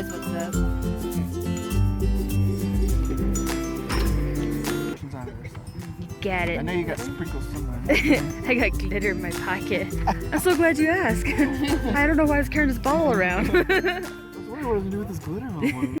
knows what's up. You got it. I know you got sprinkles somewhere. I got glitter in my pocket. I'm so glad you asked. I don't know why I was carrying this ball around. I was wondering what I was gonna do with this glitter all morning.